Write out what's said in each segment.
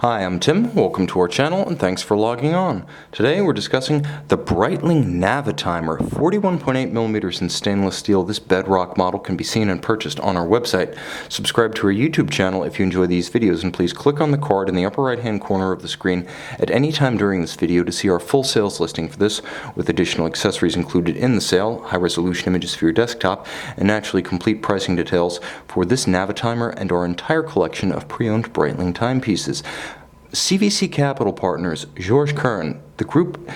Hi, I'm Tim. Welcome to our channel and thanks for logging on. Today we're discussing the Breitling Navitimer, 41.8mm in stainless steel. This bedrock model can be seen and purchased on our website. Subscribe to our YouTube channel if you enjoy these videos, and please click on the card in the upper right hand corner of the screen at any time during this video to see our full sales listing for this, with additional accessories included in the sale, high resolution images for your desktop, and naturally complete pricing details for this Navitimer and our entire collection of pre-owned Breitling timepieces. CVC Capital Partners, George Kern, the group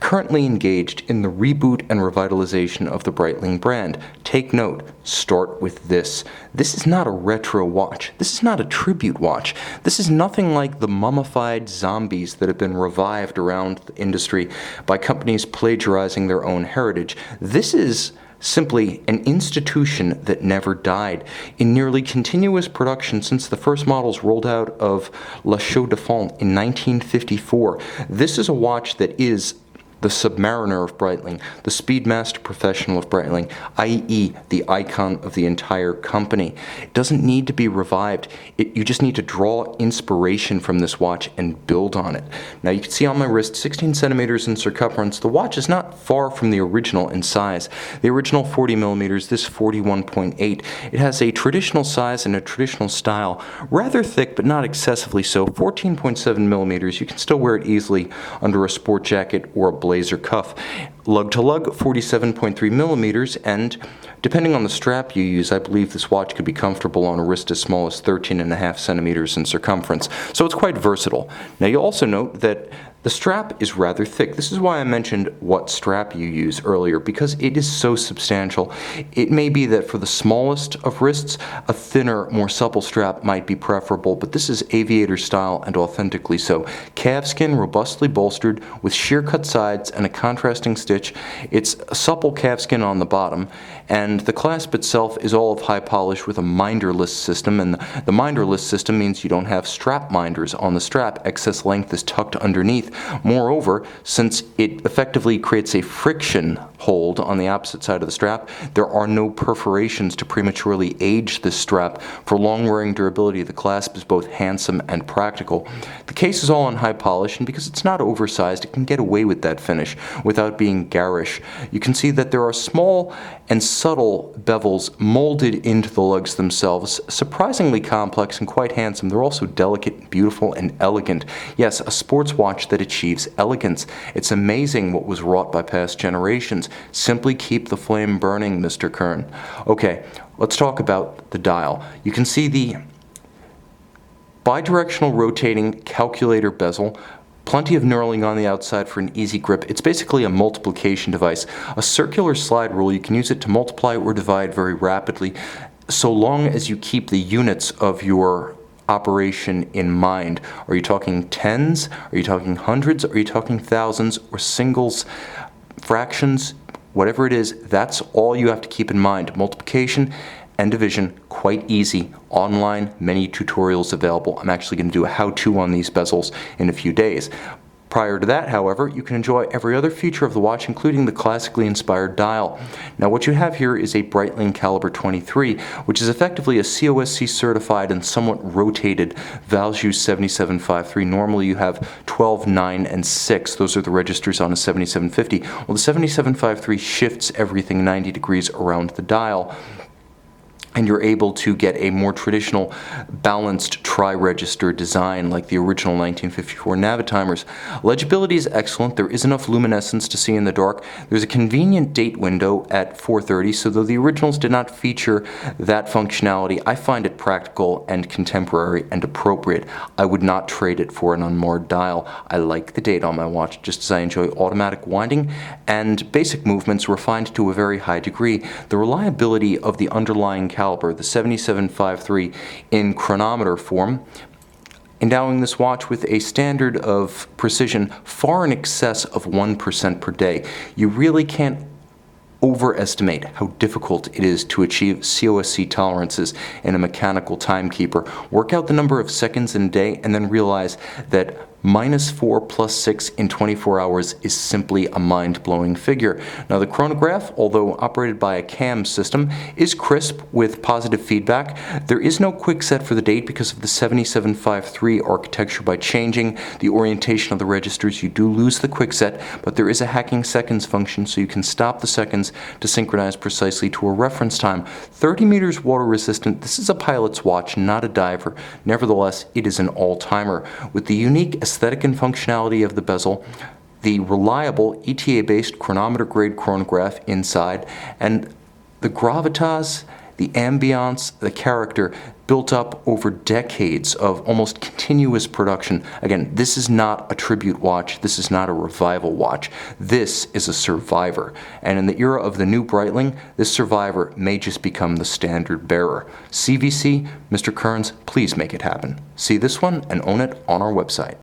currently engaged in the reboot and revitalization of the Breitling brand. Take note, start with this. This is not a retro watch. This is not a tribute watch. This is nothing like the mummified zombies that have been revived around the industry by companies plagiarizing their own heritage. This is simply an institution that never died. In nearly continuous production since the first models rolled out of La Chaux de Fonds in 1954, this is a watch that is the Submariner of Breitling, the Speedmaster Professional of Breitling, i.e. the icon of the entire company. It doesn't need to be revived. You just need to draw inspiration from this watch and build on it. Now you can see on my wrist 16 centimeters in circumference. The watch is not far from the original in size. The original 40mm, this 41.8. It has a traditional size and a traditional style, rather thick but not excessively so. 14.7mm. You can still wear it easily under a sport jacket or a blazer cuff. Lug-to-lug, 47.3mm, and depending on the strap you use, I believe this watch could be comfortable on a wrist as small as 13.5 centimeters in circumference, so it's quite versatile. Now you'll also note that the strap is rather thick. This is why I mentioned what strap you use earlier, because it is so substantial. It may be that for the smallest of wrists, a thinner, more supple strap might be preferable, but this is aviator style and authentically so. Calfskin robustly bolstered with sheer cut sides and a contrasting stitch. It's a supple calfskin on the bottom, and the clasp itself is all of high polish with a minderless system, and the minderless system means you don't have strap minders on the strap. Excess length is tucked underneath. Moreover, since it effectively creates a friction hold on the opposite side of the strap, there are no perforations to prematurely age this strap. For long-wearing durability, the clasp is both handsome and practical. The case is all in high polish, and because it's not oversized, it can get away with that finish without being garish. You can see that there are small and subtle bevels molded into the lugs themselves, surprisingly complex and quite handsome. They're also delicate, beautiful, and elegant. Yes, a sports watch that achieves elegance. It's amazing what was wrought by past generations. Simply keep the flame burning, Mr. Kern. Okay, let's talk about the dial. You can see the bidirectional rotating calculator bezel. Plenty of knurling on the outside for an easy grip. It's basically a multiplication device. A circular slide rule, you can use it to multiply or divide very rapidly, so long as you keep the units of your operation in mind. Are you talking tens? Are you talking hundreds? Are you talking thousands or singles, fractions? Whatever it is, that's all you have to keep in mind. Multiplication and division, quite easy. Online, many tutorials available. I'm actually going to do a how-to on these bezels in a few days. Prior to that, however, you can enjoy every other feature of the watch, including the classically inspired dial. Now what you have here is a Breitling Caliber 23, which is effectively a COSC certified and somewhat rotated Valjoux 7753. Normally you have 12, 9, and 6. Those are the registers on a 7750. Well, the 7753 shifts everything 90 degrees around the dial, and you're able to get a more traditional balanced tri-register design like the original 1954 Navitimers. Legibility is excellent. There is enough luminescence to see in the dark. There's a convenient date window at 4:30, so though the originals did not feature that functionality, I find it practical and contemporary and appropriate. I would not trade it for an unmarred dial. I like the date on my watch just as I enjoy automatic winding and basic movements refined to a very high degree. The reliability of the underlying caliber, the 7753 in chronometer form, endowing this watch with a standard of precision far in excess of 1% per day. You really can't overestimate how difficult it is to achieve COSC tolerances in a mechanical timekeeper. Work out the number of seconds in a day and then realize that -4 plus 6 in 24 hours is simply a mind-blowing figure. Now the chronograph, although operated by a cam system, is crisp with positive feedback. There is no quick set for the date because of the 7753 architecture. By changing the orientation of the registers, you do lose the quick set, but there is a hacking seconds function, so you can stop the seconds to synchronize precisely to a reference time. 30 meters water resistant. This is a pilot's watch, not a diver. Nevertheless, it is an all-timer. With the unique aesthetic and functionality of the bezel, the reliable ETA-based chronometer-grade chronograph inside, and the gravitas, the ambiance, the character built up over decades of almost continuous production. Again, this is not a tribute watch. This is not a revival watch. This is a survivor. And in the era of the new Breitling, this survivor may just become the standard bearer. CVC, Mr. Kearns, please make it happen. See this one and own it on our website.